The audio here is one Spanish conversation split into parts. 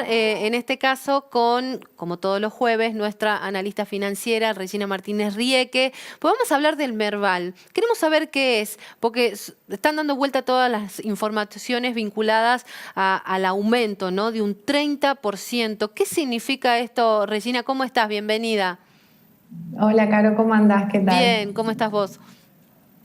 En este caso con, como todos los jueves, nuestra analista financiera Regina Martínez Rieque. Podemos hablar del Merval. Queremos saber qué es, porque están dando vuelta todas las informaciones vinculadas al aumento, ¿no?, de un 30%. ¿Qué significa esto, Regina? ¿Cómo estás? Bienvenida. Hola, Caro, ¿cómo andás? ¿Qué tal? Bien, ¿cómo estás vos?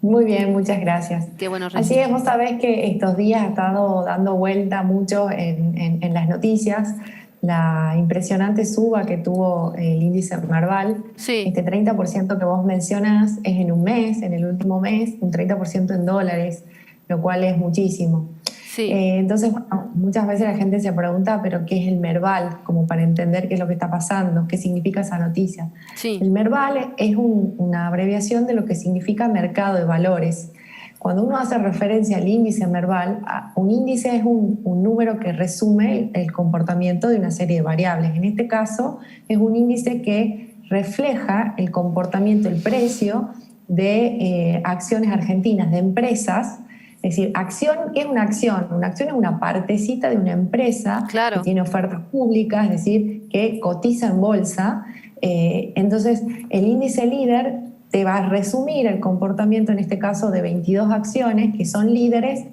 Muy bien, muchas gracias. Qué bueno, Así Regina. es, vos sabés que estos días ha estado dando vuelta mucho en las noticias la impresionante suba que tuvo el índice Merval. Sí, Este 30% que vos mencionás es en un mes, en el último mes, un 30% en dólares, lo cual es muchísimo. sí, Entonces, bueno, muchas veces la gente se pregunta, ¿pero qué es el Merval? Como para entender qué es lo que está pasando, qué significa esa noticia. sí. El Merval es una abreviación de lo que significa mercado de valores. Cuando uno hace referencia al índice Merval, un índice es un número que resume el comportamiento de una serie de variables. En este caso, es un índice que refleja el comportamiento, el precio de acciones argentinas, de empresas. Es decir, acción, ¿qué es una acción? Una acción es una partecita de una empresa que Claro. tiene ofertas públicas, es decir, que cotiza en bolsa. Entonces, el índice líder te va a resumir el comportamiento, en este caso, de 22 acciones que son líderes.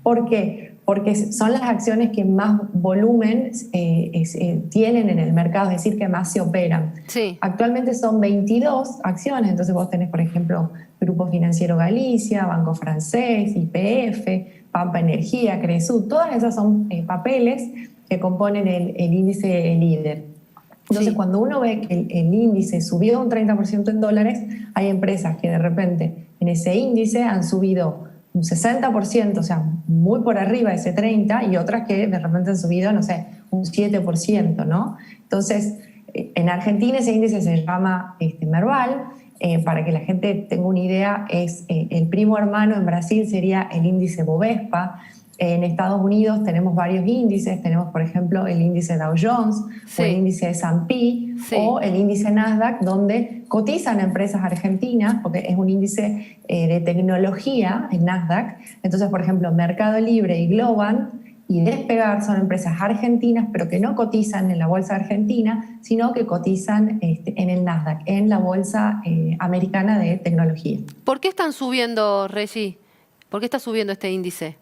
¿Por qué? Porque son las acciones que más volumen tienen en el mercado, es decir, que más se operan. Sí. Actualmente son 22 acciones, entonces vos tenés, por ejemplo, Grupo Financiero Galicia, Banco Francés, YPF, Pampa Energía, Cresud, todas esas son papeles que componen el índice líder. Entonces, Sí. cuando uno ve que el índice subió un 30% en dólares, hay empresas que de repente en ese índice han subido un 60%, o sea, muy por arriba de ese 30%, y otras que de repente han subido, no sé, un 7%, ¿no? Entonces, en Argentina ese índice se llama Merval. Para que la gente tenga una idea, es el primo hermano en Brasil sería el índice Bovespa. En Estados Unidos tenemos varios índices, tenemos por ejemplo el índice Dow Jones o el Sí. índice S&P Sí. o el índice Nasdaq, donde cotizan empresas argentinas, porque es un índice de tecnología, el Nasdaq. Entonces, por ejemplo, Mercado Libre y Globant y Despegar son empresas argentinas, pero que no cotizan en la bolsa argentina, sino que cotizan en el Nasdaq, en la bolsa americana de tecnología. ¿Por qué están subiendo, Regi? ¿Por qué está subiendo este índice?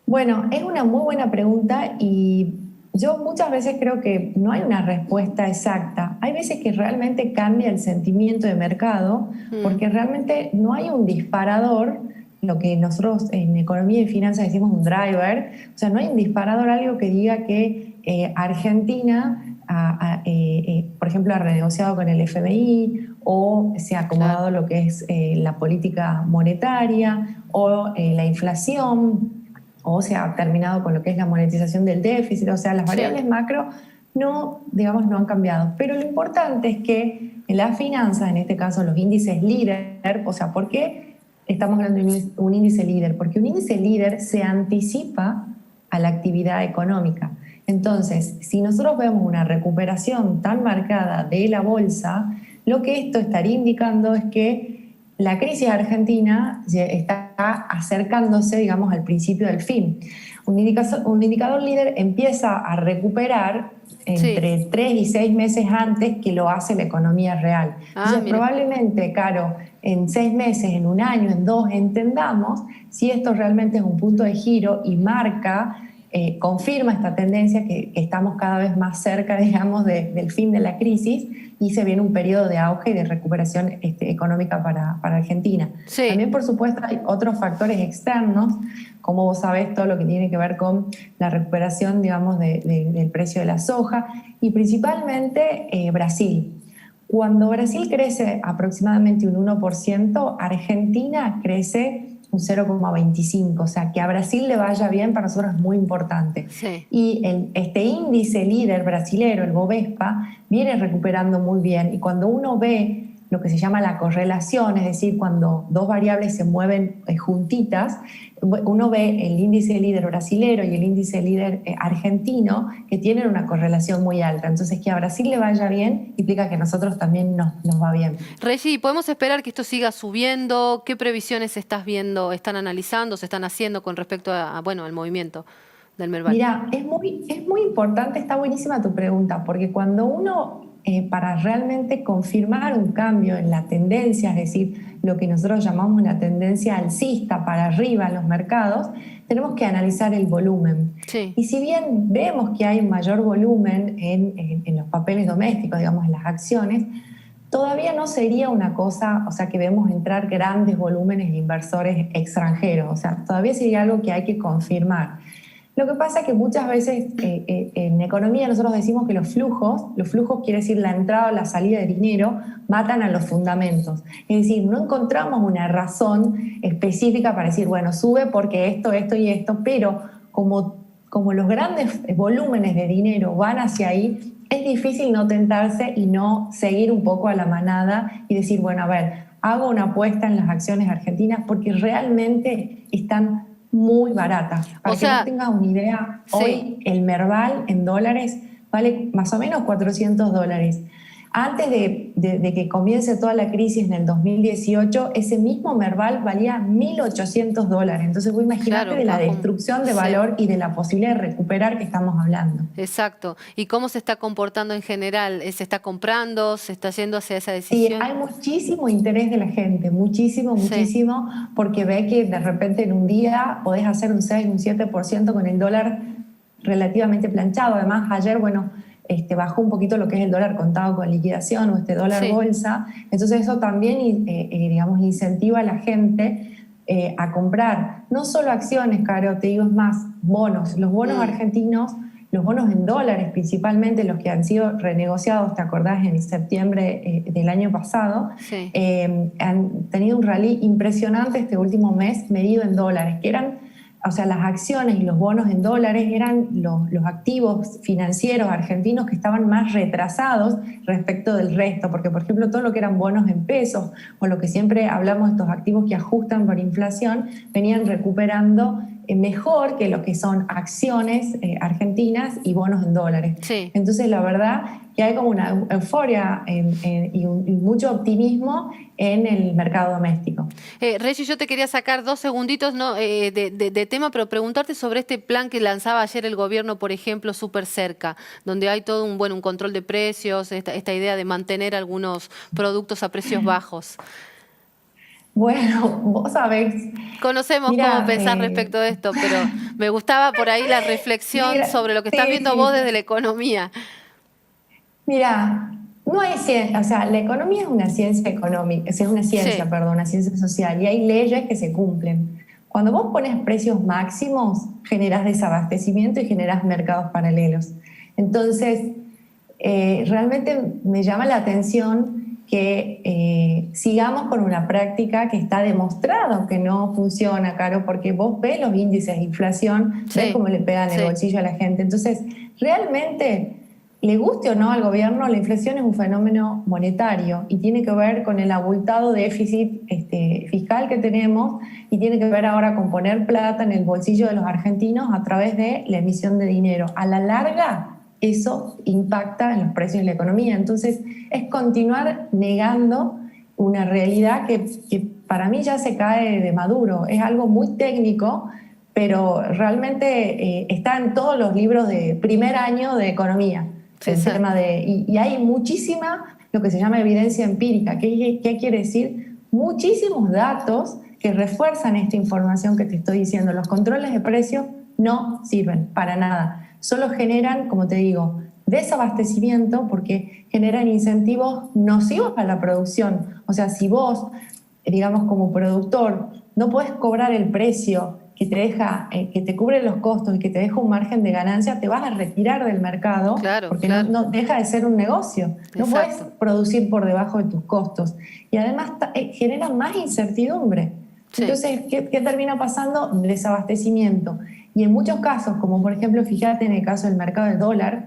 Bueno, es una muy buena pregunta y yo muchas veces creo que no hay una respuesta exacta. Hay veces que realmente cambia el sentimiento de mercado Mm, porque realmente no hay un disparador, lo que nosotros en economía y finanzas decimos un driver, o sea, no hay un disparador, algo que diga que Argentina, por ejemplo, ha renegociado con el FMI o se ha claro. acomodado lo que es la política monetaria o la inflación, o se ha terminado con lo que es la monetización del déficit. O sea, las Sí. variables macro no, digamos, no han cambiado. Pero lo importante es que en las finanzas, en este caso los índices líder, o sea, ¿por qué estamos hablando de un índice líder? Porque un índice líder se anticipa a la actividad económica. Entonces, si nosotros vemos una recuperación tan marcada de la bolsa, lo que esto estaría indicando es que la crisis argentina está acercándose, digamos, al principio del fin. Un indicador líder empieza a recuperar Sí. entre 3 y 6 meses antes que lo hace la economía real. Ah, Entonces, mire. probablemente, Caro, en 6 meses, en un año, en 2, entendamos si esto realmente es un punto de giro y marca, confirma esta tendencia que estamos cada vez más cerca, digamos, del fin de la crisis y se viene un periodo de auge y de recuperación económica para Argentina. Sí. También, por supuesto, hay otros factores externos, como vos sabés, todo lo que tiene que ver con la recuperación, digamos, del precio de la soja y principalmente Brasil. Cuando Brasil crece aproximadamente un 1%, Argentina crece un 0,25%, o sea, que a Brasil le vaya bien para nosotros es muy importante. Sí. Y este índice líder brasilero, el Bovespa, viene recuperando muy bien y cuando uno ve lo que se llama la correlación, es decir, cuando dos variables se mueven juntitas, uno ve el índice líder brasilero y el índice líder argentino que tienen una correlación muy alta. Entonces, que a Brasil le vaya bien implica que a nosotros también nos va bien. Regi, ¿podemos esperar que esto siga subiendo? ¿Qué previsiones estás viendo, están analizando, se están haciendo con respecto bueno, al movimiento? del Merval? Mira, es muy importante, está buenísima tu pregunta, porque cuando uno, para realmente confirmar un cambio en la tendencia, es decir, lo que nosotros llamamos una tendencia alcista para arriba en los mercados, tenemos que analizar el volumen. Sí, Y si bien vemos que hay un mayor volumen en los papeles domésticos, digamos, en las acciones, todavía no sería una cosa, o sea, que vemos entrar grandes volúmenes de inversores extranjeros, o sea, todavía sería algo que hay que confirmar. Lo que pasa es que muchas veces en economía nosotros decimos que los flujos quiere decir la entrada o la salida de dinero, matan a los fundamentos. Es decir, no encontramos una razón específica para decir, bueno, sube porque esto y esto, pero como los grandes volúmenes de dinero van hacia ahí, es difícil no tentarse y no seguir un poco a la manada y decir, bueno, a ver, hago una apuesta en las acciones argentinas porque realmente están muy baratas. o Para que vos sea, tengas una idea, sí. hoy el Merval en dólares vale más o menos $400. Antes de que comience toda la crisis en el 2018, ese mismo Merval valía $1.800. Entonces vos imaginate Claro, de la bajó. destrucción de Sí, valor y de la posibilidad de recuperar que estamos hablando. exacto. ¿Y cómo se está comportando en general? ¿Se está comprando? ¿Se está yendo hacia esa Sí, decisión? hay muchísimo interés de la gente, muchísimo, Sí, muchísimo, porque ve que de repente en un día podés hacer un 6, un 7% con el dólar relativamente planchado. Además, ayer, bueno, bajó un poquito lo que es el dólar contado con liquidación o este dólar sí. bolsa. Entonces eso también, digamos, incentiva a la gente a comprar no solo acciones, Caro, te digo, es más, bonos. Los bonos Mm, argentinos, los bonos en dólares principalmente, los que han sido renegociados, ¿te acordás? En septiembre del año pasado, sí. han tenido un rally impresionante este último mes medido en dólares, que eran, o sea, las acciones y los bonos en dólares eran los activos financieros argentinos que estaban más retrasados respecto del resto, porque por ejemplo todo lo que eran bonos en pesos o lo que siempre hablamos de estos activos que ajustan por inflación, venían recuperando mejor que lo que son acciones argentinas y bonos en dólares. Sí. Entonces la verdad que hay como una euforia y mucho optimismo en el mercado doméstico. Reggie, yo te quería sacar 2 segunditos, ¿no? De tema, pero preguntarte sobre este plan que lanzaba ayer el gobierno, por ejemplo, Súper Cerca, donde hay todo un control de precios, esta idea de mantener algunos productos a precios bajos. Bueno, vos sabés, Conocemos cómo mira, pensar respecto de esto, pero me gustaba por ahí la reflexión mira, sobre lo que estás sí, viendo vos sí, desde la economía. mira, no hay ciencia, o sea, la economía es una ciencia económica, es una ciencia, Sí, perdón, una ciencia social y hay leyes que se cumplen. Cuando vos pones precios máximos, generás desabastecimiento y generás mercados paralelos. Entonces, realmente me llama la atención que sigamos con una práctica que está demostrado que no funciona, Caro, porque vos ves los índices de inflación, ves sí, cómo le pegan el sí, bolsillo a la gente. Entonces, realmente, le guste o no al gobierno, la inflación es un fenómeno monetario y tiene que ver con el abultado déficit fiscal que tenemos y tiene que ver ahora con poner plata en el bolsillo de los argentinos a través de la emisión de dinero. A la larga, eso impacta en los precios de la economía. Entonces, es continuar negando una realidad que para mí ya se cae de maduro. Es algo muy técnico, pero realmente está en todos los libros de primer año de economía. El tema exacto. y hay muchísima, lo que se llama evidencia empírica. ¿Qué quiere decir? Muchísimos datos que refuerzan esta información que te estoy diciendo. Los controles de precios no sirven para nada. Solo generan, como te digo, desabastecimiento porque generan incentivos nocivos a la producción. O sea, si vos, digamos, como productor, no puedes cobrar el precio que te deja, que te cubre los costos y que te deja un margen de ganancia, te vas a retirar del mercado Claro, porque claro, no deja de ser un negocio. No puedes exacto. producir por debajo de tus costos. Y además genera más incertidumbre. Sí. Entonces, ¿qué termina pasando? Desabastecimiento. Y en muchos casos, como por ejemplo, fíjate en el caso del mercado del dólar,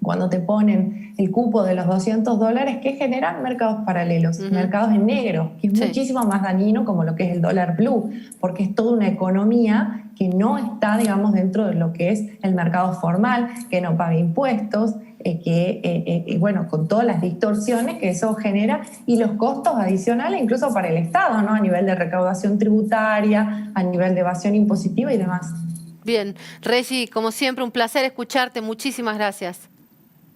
cuando te ponen el cupo de los $200, que generan mercados paralelos, Ujú, mercados en negro, que es sí, muchísimo más dañino como lo que es el dólar blue, porque es toda una economía que no está, digamos, dentro de lo que es el mercado formal, que no paga impuestos, bueno, con todas las distorsiones que eso genera y los costos adicionales incluso para el Estado, ¿no? A nivel de recaudación tributaria, a nivel de evasión impositiva y demás. Bien, Regi, como siempre, un placer escucharte. Muchísimas gracias.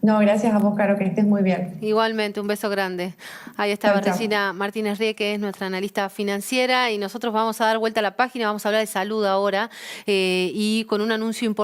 No, gracias a vos, Caro, que estés muy bien. Igualmente, un beso grande. Ahí estaba Chao, chao. Regina Martínez Rie, que es nuestra analista financiera, y nosotros vamos a dar vuelta a la página, vamos a hablar de salud ahora y con un anuncio importante.